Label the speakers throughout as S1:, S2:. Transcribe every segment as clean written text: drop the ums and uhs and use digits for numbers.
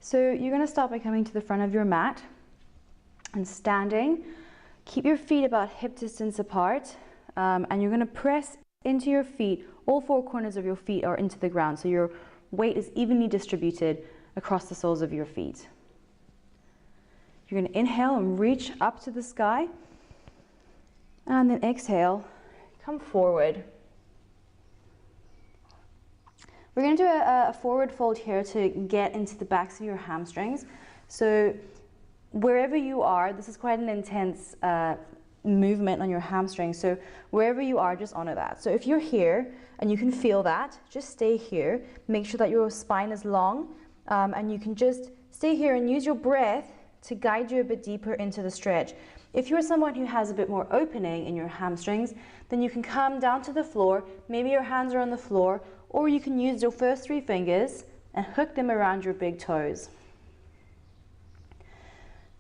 S1: So you're going to start by coming to the front of your mat and standing. Keep your feet about hip distance apart, and you're going to press into your feet. All four corners of your feet are into the ground, so your weight is evenly distributed across the soles of your feet. You're going to inhale and reach up to the sky, and then exhale, come forward. We're going to do a forward fold here to get into the backs of your hamstrings. So wherever you are, this is quite an intense movement on your hamstrings. So wherever you are, just honor that. So if you're here and you can feel that, just stay here. Make sure that your spine is long, and you can just stay here and use your breath to guide you a bit deeper into the stretch. If you're someone who has a bit more opening in your hamstrings, then you can come down to the floor. Maybe your hands are on the floor, or you can use your first 3 fingers and hook them around your big toes.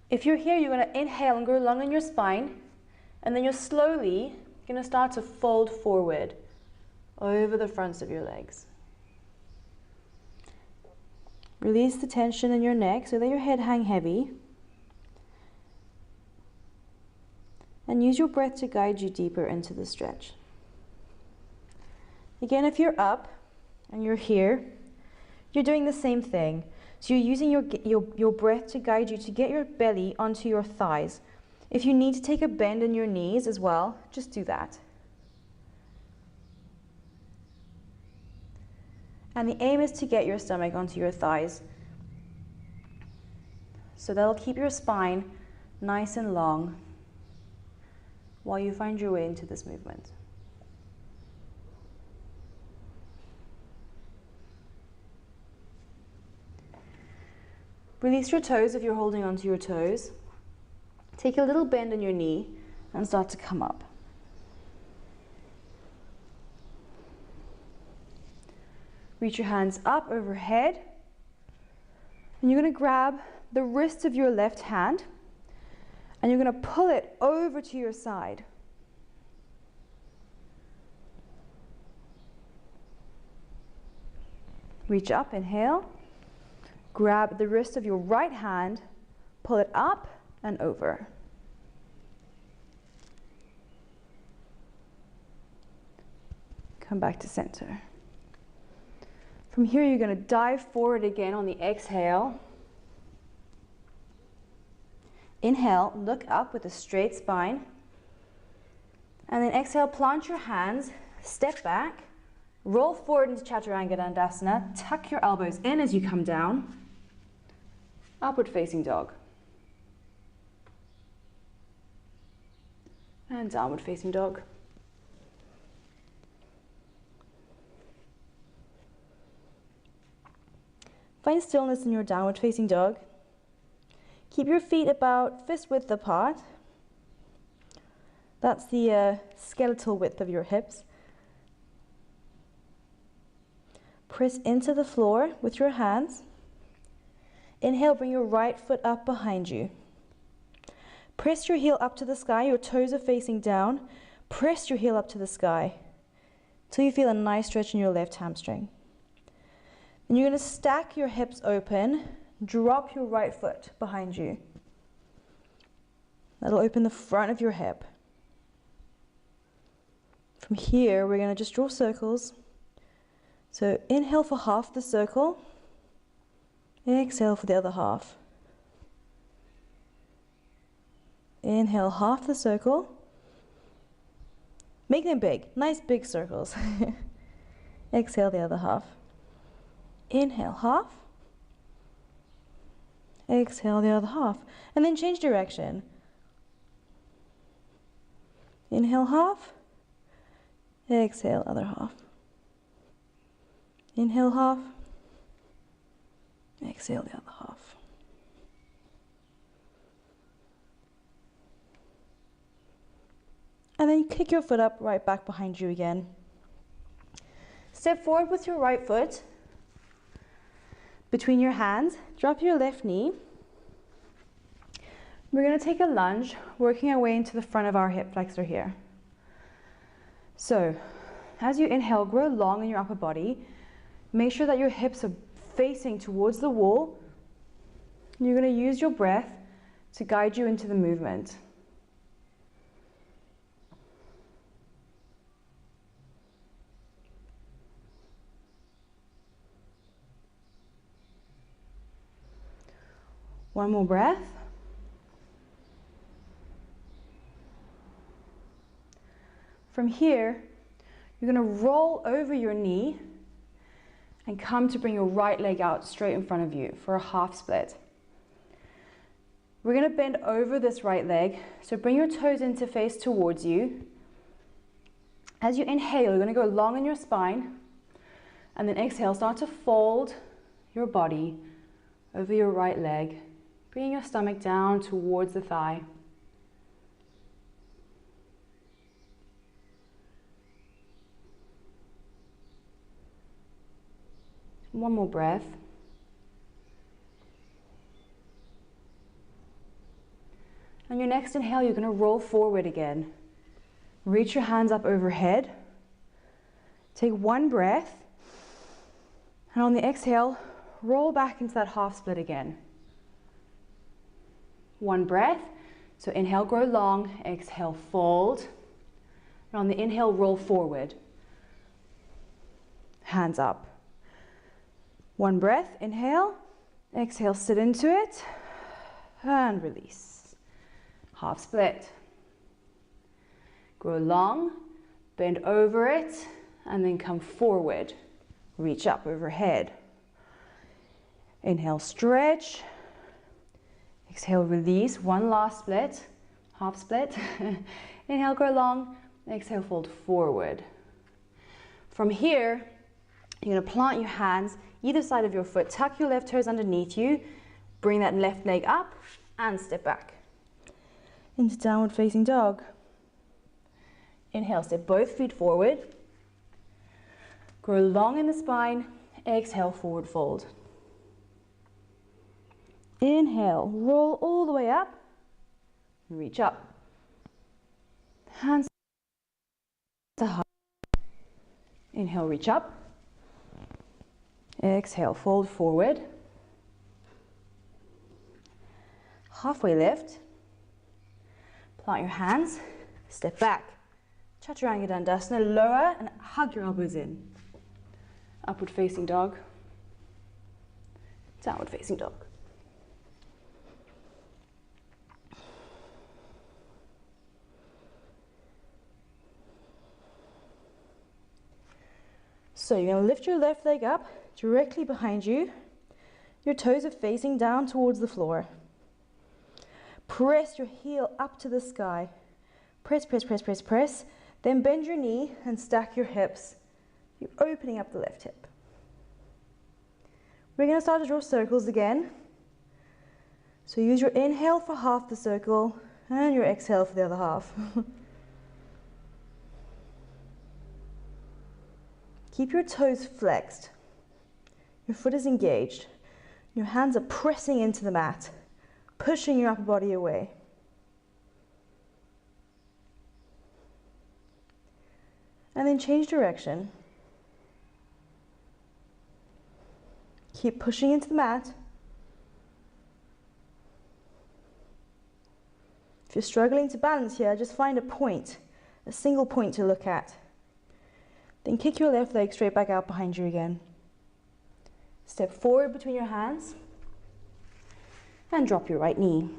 S1: If you're here, you're going to inhale and go long in your spine, and then you're slowly going to start to fold forward over the fronts of your legs. Release the tension in your neck so that your head hangs heavy. And use your breath to guide you deeper into the stretch. Again, if you're up and you're here, you're doing the same thing. So you're using your breath to guide you to get your belly onto your thighs. If you need to take a bend in your knees as well, just do that. And the aim is to get your stomach onto your thighs. So that'll keep your spine nice and long while you find your way into this movement. Release your toes if you're holding onto your toes. Take a little bend in your knee and start to come up. Reach your hands up overhead, and you're going to grab the wrist of your left hand and you're going to pull it over to your side. Reach up, inhale. Grab the wrist of your right hand, pull it up and over. Come back to center. From here, you're going to dive forward again on the exhale. Inhale, look up with a straight spine. And then exhale, plant your hands, step back, roll forward into Chaturanga Dandasana, tuck your elbows in as you come down. Upward facing dog. And downward facing dog. Find stillness in your downward facing dog. Keep your feet about fist width apart. That's the skeletal width of your hips. Press into the floor with your hands. Inhale, bring your right foot up behind you. Press your heel up to the sky, your toes are facing down. Press your heel up to the sky till you feel a nice stretch in your left hamstring. And you're going to stack your hips open, drop your right foot behind you. That'll open the front of your hip. From here, we're going to just draw circles. So inhale for half the circle. Exhale for the other half. Inhale half the circle. Make them big, nice big circles. Exhale the other half. Inhale half. Exhale the other half. And then change direction. Inhale half. Exhale other half. Inhale half. Exhale the other half. And then kick your foot up right back behind you again. Step forward with your right foot between your hands. Drop your left knee. We're going to take a lunge, working our way into the front of our hip flexor here. So, as you inhale, grow long in your upper body. Make sure that your hips are facing towards the wall You're going to use your breath to guide you into the movement. One more breath. From here, you're going to roll over your knee and come to bring your right leg out straight in front of you for a half split. We're going to bend over this right leg, so bring your toes into face towards you. As you inhale, you're going to go long in your spine, and then exhale, start to fold your body over your right leg, bringing your stomach down towards the thigh. One more breath. On your next inhale, you're going to roll forward again. Reach your hands up overhead. Take one breath. And on the exhale, roll back into that half split again. One breath. So inhale, grow long. Exhale, fold. And on the inhale, roll forward. Hands up. One breath, inhale. Exhale, sit into it. And release. Half split. Grow long, bend over it, and then come forward. Reach up overhead. Inhale, stretch. Exhale, release. One last split, half split. Inhale, grow long. Exhale, fold forward. From here, you're going to plant your hands either side of your foot. Tuck your left toes underneath you. Bring that left leg up and step back into downward facing dog. Inhale, step both feet forward. Grow long in the spine. Exhale, forward fold. Inhale, roll all the way up. Reach up. Hands to heart. Inhale, reach up. Exhale, fold forward. Halfway lift. Plant your hands. Step back. Chaturanga Dandasana. Lower and hug your elbows in. Upward facing dog. Downward facing dog. So you're going to lift your left leg up directly behind you. Your toes are facing down towards the floor. Press your heel up to the sky. Press, press, press, press, press. Then bend your knee and stack your hips. You're opening up the left hip. We're going to start to draw circles again. So use your inhale for half the circle and your exhale for the other half. Keep your toes flexed. Your foot is engaged. Your hands are pressing into the mat, pushing your upper body away. And then change direction. Keep pushing into the mat. If you're struggling to balance here, just find a point, a single point to look at. Then kick your left leg straight back out behind you again. Step forward between your hands and drop your right knee.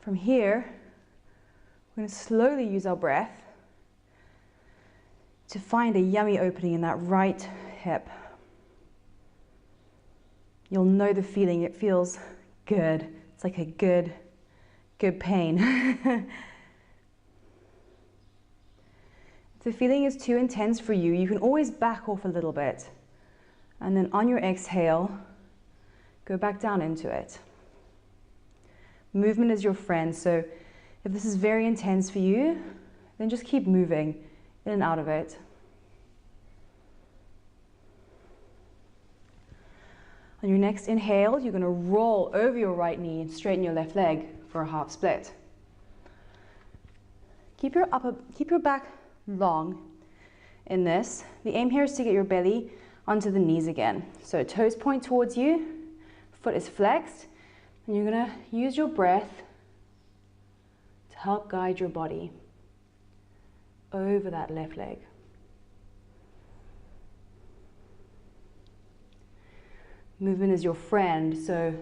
S1: From here, we're going to slowly use our breath to find a yummy opening in that right hip. You'll know the feeling. It feels good. It's like a good pain. If the feeling is too intense for you, you can always back off a little bit. And then on your exhale, go back down into it. Movement is your friend, so if this is very intense for you, then just keep moving in and out of it. On your next inhale, you're going to roll over your right knee and straighten your left leg for a half split. Keep your back long. in this. The aim here is to get your belly onto the knees again. So toes point towards you, foot is flexed, and you're gonna use your breath to help guide your body over that left leg. Movement is your friend, so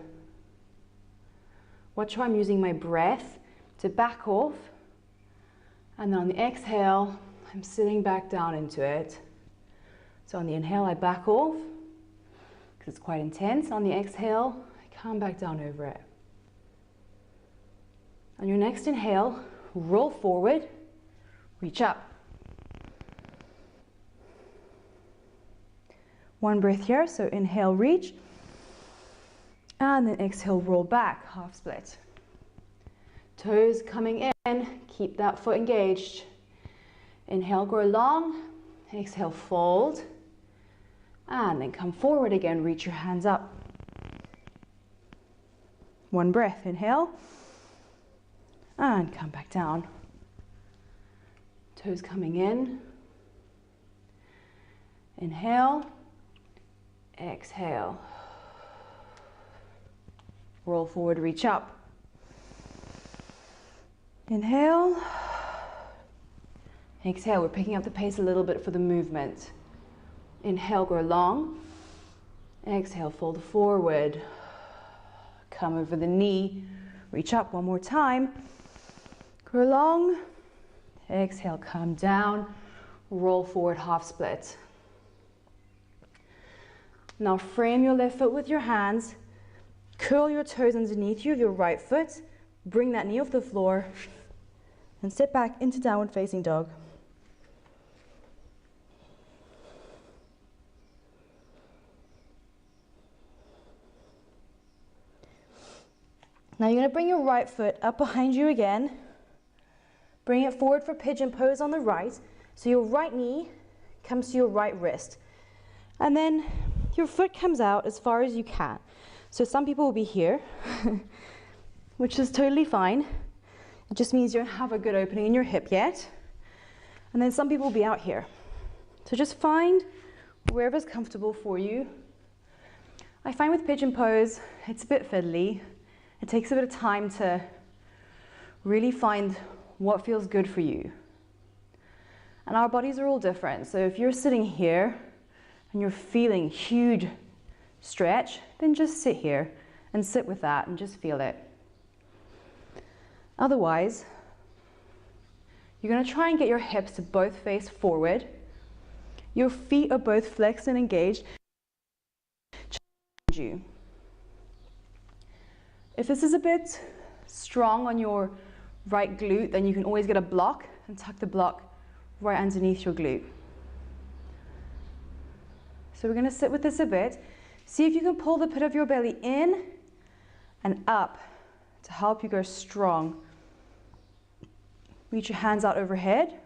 S1: watch how I'm using my breath to back off, and then on the exhale, I'm sitting back down into it. So on the inhale, I back off, because it's quite intense. On the exhale, I come back down over it. On your next inhale, roll forward, reach up. One breath here, so inhale, reach, and then exhale, roll back, half split. Toes coming in, keep that foot engaged. Inhale, grow long, exhale, fold, and then come forward again, reach your hands up. One breath, inhale, and come back down. Toes coming in, inhale, exhale. Roll forward, reach up. Inhale, exhale. We're picking up the pace a little bit for the movement. Inhale, grow long. Exhale, fold forward. Come over the knee, reach up one more time. Grow long. Exhale, come down. Roll forward, half split. Now frame your left foot with your hands. Curl your toes underneath you of your right foot. Bring that knee off the floor and step back into downward facing dog. Now you're going to bring your right foot up behind you again. Bring it forward for pigeon pose on the right. So your right knee comes to your right wrist. And then your foot comes out as far as you can. So some people will be here, which is totally fine. It just means you don't have a good opening in your hip yet. And then some people will be out here. So just find wherever's comfortable for you. I find with pigeon pose, it's a bit fiddly. It takes a bit of time to really find what feels good for you. And our bodies are all different. So if you're sitting here and you're feeling huge stretch, then just sit here and sit with that and just feel it. Otherwise, you're going to try and get your hips to both face forward. Your feet are both flexed and engaged. Challenge you. If this is a bit strong on your right glute, then you can always get a block and tuck the block right underneath your glute. So we're going to sit with this a bit. See if you can pull the pit of your belly in and up to help you go strong. Reach your hands out overhead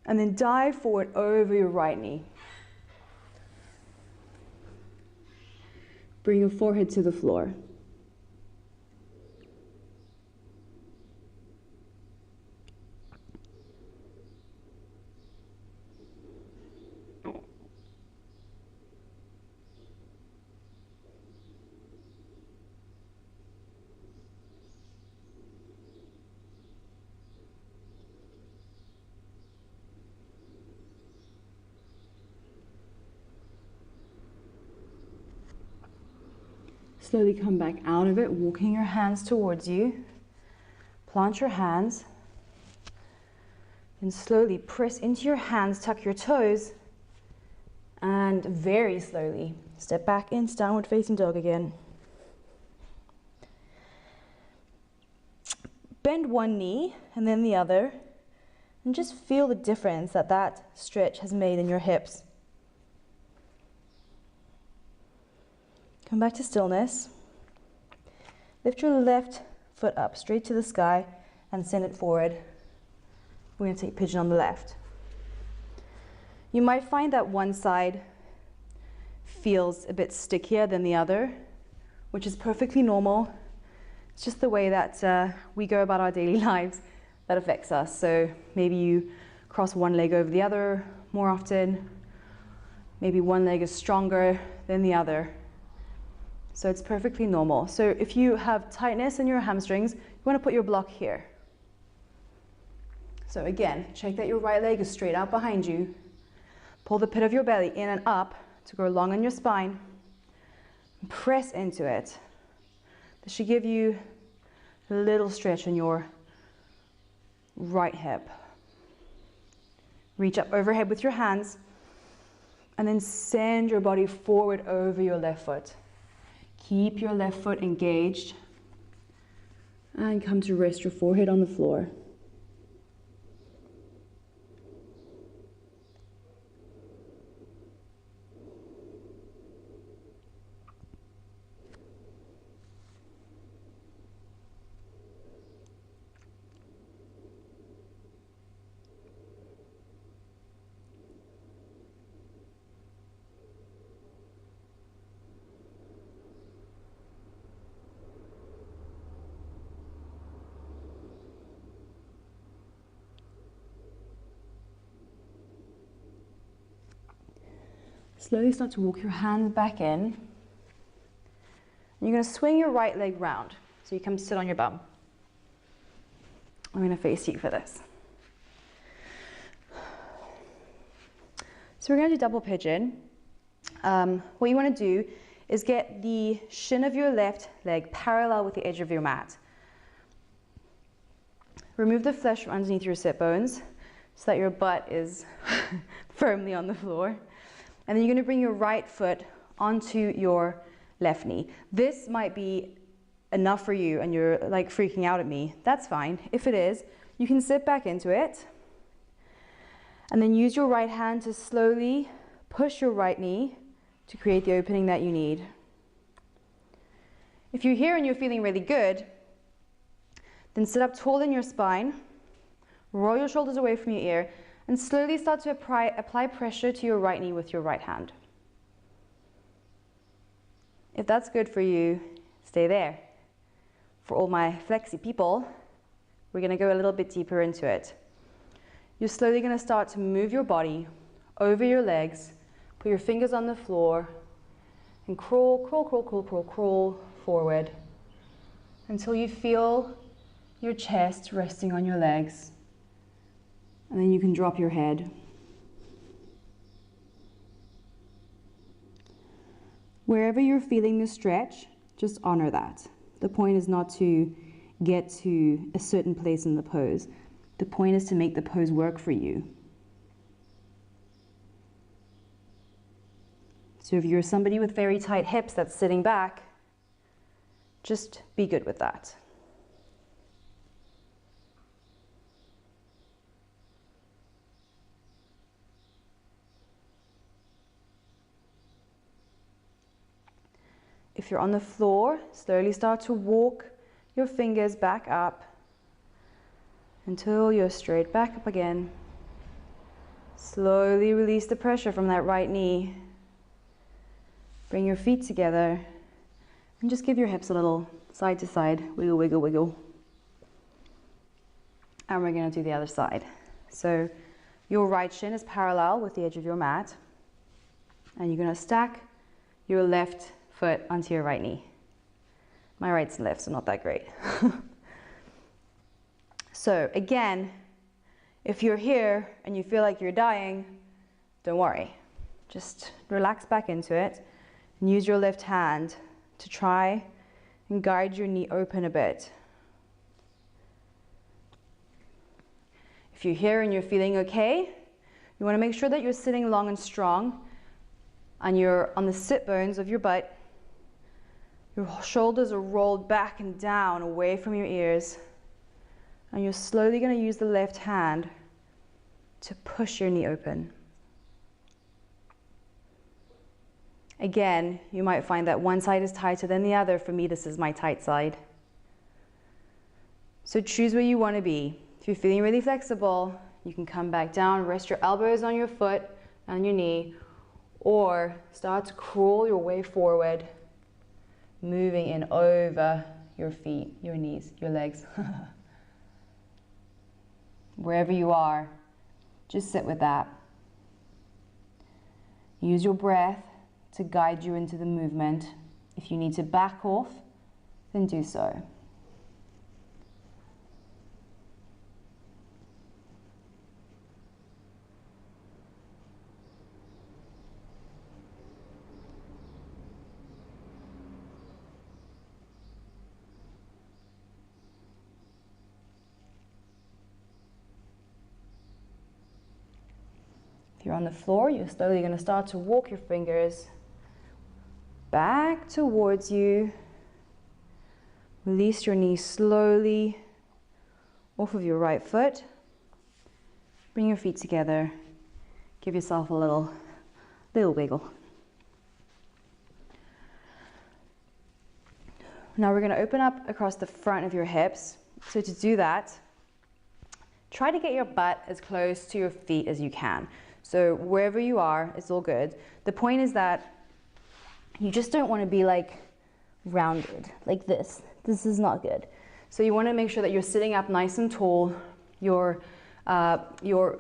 S1: and then dive forward over your right knee. Bring your forehead to the floor. Slowly come back out of it, walking your hands towards you. Plant your hands. And slowly press into your hands, tuck your toes. And very slowly step back into downward facing dog again. Bend one knee and then the other. And just feel the difference that that stretch has made in your hips. Come back to stillness. Lift your left foot up straight to the sky and send it forward. We're going to take pigeon on the left. You might find that one side feels a bit stickier than the other, which is perfectly normal. It's just the way that we go about our daily lives that affects us. So maybe you cross one leg over the other more often. Maybe one leg is stronger than the other. So it's perfectly normal. So if you have tightness in your hamstrings, you want to put your block here. So again, check that your right leg is straight out behind you. Pull the pit of your belly in and up to go along on your spine. Press into it. This should give you a little stretch in your right hip. Reach up overhead with your hands and then send your body forward over your left foot. Keep your left foot engaged and come to rest your forehead on the floor. Slowly start to walk your hands back in. And you're going to swing your right leg round. So you come sit on your bum. I'm going to face you for this. So we're going to do double pigeon. What you want to do is get the shin of your left leg parallel with the edge of your mat. Remove the flesh from underneath your sit bones so that your butt is firmly on the floor. And then you're going to bring your right foot onto your left knee. This might be enough for you and you're like freaking out at me. That's fine. If it is, you can sit back into it. And then use your right hand to slowly push your right knee to create the opening that you need. If you're here and you're feeling really good, then sit up tall in your spine, roll your shoulders away from your ear, and slowly start to apply pressure to your right knee with your right hand. If that's good for you, stay there. For all my flexy people, we're going to go a little bit deeper into it. You're slowly going to start to move your body over your legs, put your fingers on the floor, and crawl, crawl, crawl, crawl, crawl, crawl forward until you feel your chest resting on your legs. And then you can drop your head. Wherever you're feeling the stretch, just honor that. The point is not to get to a certain place in the pose. The point is to make the pose work for you. So if you're somebody with very tight hips that's sitting back, just be good with that. If you're on the floor, slowly start to walk your fingers back up until you're straight back up again. Slowly release the pressure from that right knee. Bring your feet together and just give your hips a little side to side, wiggle, wiggle, wiggle. And we're going to do the other side. So your right shin is parallel with the edge of your mat, and you're going to stack your left foot onto your right knee. My right's and left, so not that great. So again, if you're here and you feel like you're dying, don't worry. Just relax back into it and use your left hand to try and guide your knee open a bit. If you're here and you're feeling okay, you want to make sure that you're sitting long and strong and you're on the sit bones of your butt. Your shoulders are rolled back and down away from your ears. And you're slowly going to use the left hand to push your knee open. Again, you might find that one side is tighter than the other. For me, this is my tight side. So choose where you want to be. If you're feeling really flexible, you can come back down, rest your elbows on your foot, on your knee, or start to crawl your way forward, moving in over your feet, your knees, your legs. Wherever you are, just sit with that. Use your breath to guide you into the movement. If you need to back off, then do so. If you're on the floor, you're slowly going to start to walk your fingers back towards you. Release your knees slowly off of your right foot. Bring your feet together. Give yourself a little wiggle. Now we're going to open up across the front of your hips. So to do that, try to get your butt as close to your feet as you can. So wherever you are, it's all good. The point is that you just don't want to be like rounded like this. This is not good. So you want to make sure that you're sitting up nice and tall. Your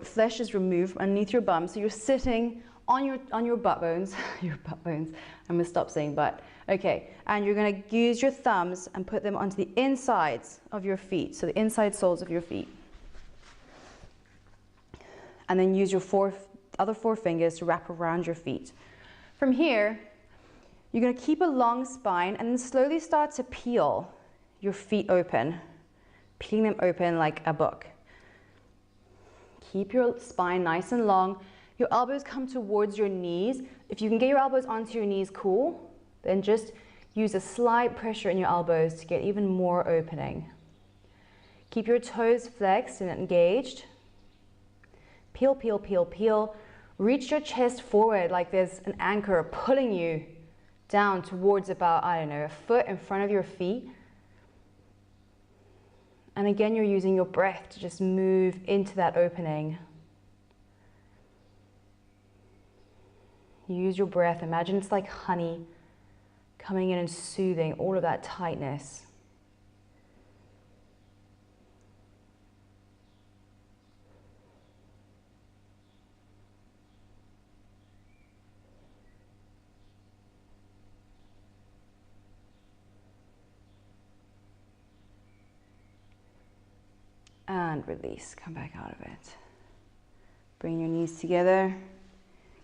S1: flesh is removed underneath your bum. So you're sitting on your butt bones. Your butt bones. I'm going to stop saying butt. Okay. And you're going to use your thumbs and put them onto the insides of your feet. So the inside soles of your feet. And then use your other four fingers to wrap around your feet. From here, you're going to keep a long spine and then slowly start to peel your feet open, peeling them open like a book. Keep your spine nice and long. Your elbows come towards your knees. If you can get your elbows onto your knees, cool. Then just use a slight pressure in your elbows to get even more opening. Keep your toes flexed and engaged. Peel, peel, peel, peel. Reach your chest forward like there's an anchor pulling you down towards about, I don't know, a foot in front of your feet. And again, you're using your breath to just move into that opening. Use your breath. Imagine it's like honey coming in and soothing all of that tightness. And release, come back out of it. Bring your knees together.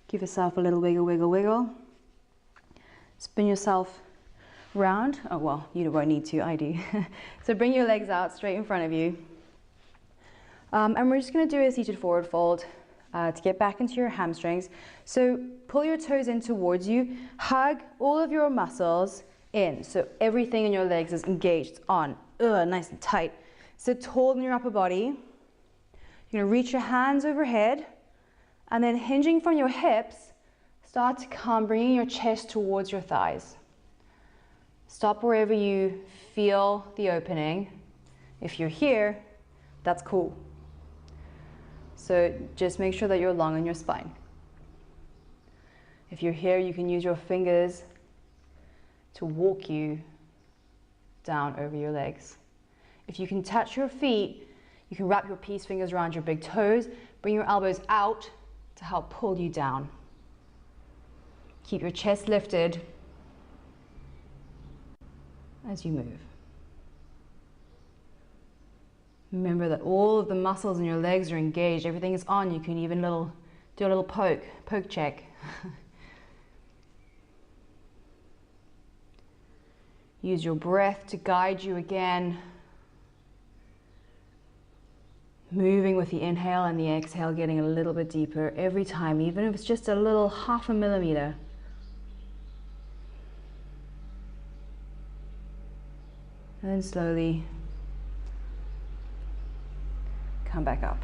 S1: Give yourself a little wiggle, wiggle, wiggle. Spin yourself round. Oh, well, you won't need to, I do. So bring your legs out straight in front of you. And we're just gonna do a seated forward fold to get back into your hamstrings. So pull your toes in towards you. Hug all of your muscles in. So everything in your legs is engaged on. Nice and tight. Sit tall in your upper body. You're going to reach your hands overhead and then hinging from your hips, start to come, bringing your chest towards your thighs. Stop wherever you feel the opening. If you're here, that's cool. So just make sure that you're long on your spine. If you're here, you can use your fingers to walk you down over your legs. If you can touch your feet, you can wrap your peace fingers around your big toes, bring your elbows out to help pull you down. Keep your chest lifted as you move. Remember that all of the muscles in your legs are engaged, everything is on. You can even do a little poke check. Use your breath to guide you again. Moving with the inhale and the exhale, getting a little bit deeper every time, even if it's just a little 0.5 millimeter. And then slowly come back up.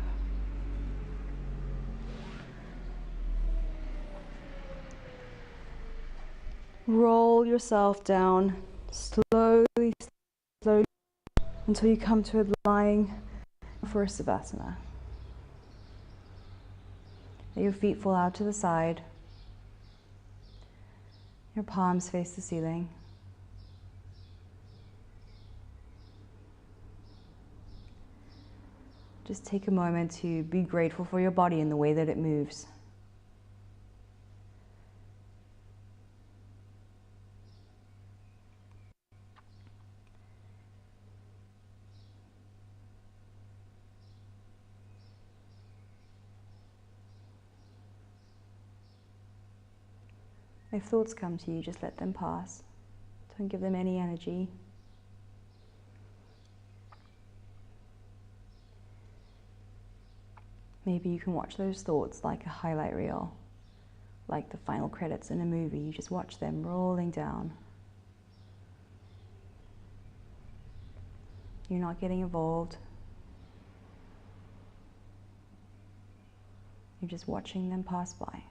S1: Roll yourself down slowly, slowly until you come to a lying for a Savasana. Let your feet fall out to the side. Your palms face the ceiling. Just take a moment to be grateful for your body and the way that it moves. If thoughts come to you, just let them pass. Don't give them any energy. Maybe you can watch those thoughts like a highlight reel, like the final credits in a movie. You just watch them rolling down. You're not getting involved. You're just watching them pass by.